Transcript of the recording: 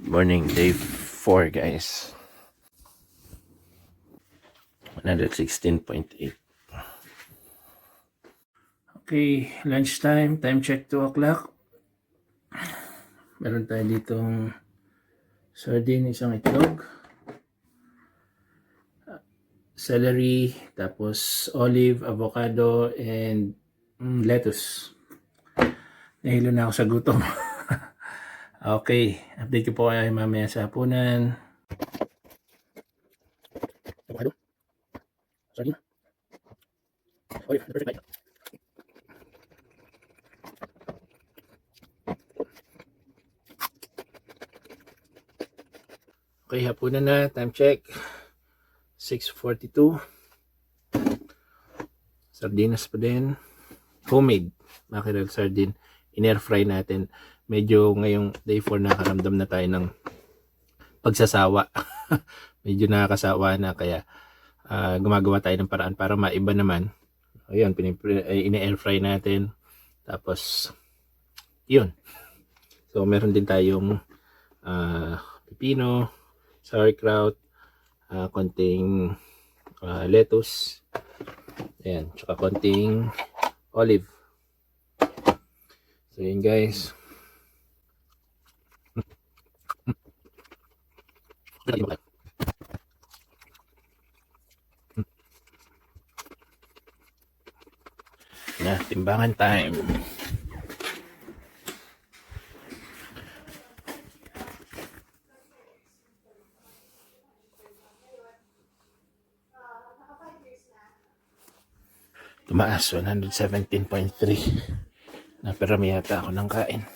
Morning, day 4 guys. 116.8. Okay, lunchtime, time check 2 o'clock. Meron tayo ditong sardine, isang itlog, celery, tapos olive, avocado, and lettuce. Nahilo na ako sa gutom. Okay, update ko po kayo mamaya sa hapunan. Avocado, sardine, olive, perfect bite. Okay, hapunan na, time check 6:42. Sardinas pa din, homemade mackerel sardine, in-air fry natin. Medyo ngayong day 4 nakaramdam na tayo ng pagsasawa. Medyo nakakasawa na, kaya gumagawa tayo ng paraan para maiba naman. Ayun, in-air fry natin. Tapos yun, so meron din tayong pipino, sauerkraut, konting lettuce, ayan, tsaka konting olive. So yun guys. Na, timbangan time. Tumaas 117.3. Naparami yata ako ng kain.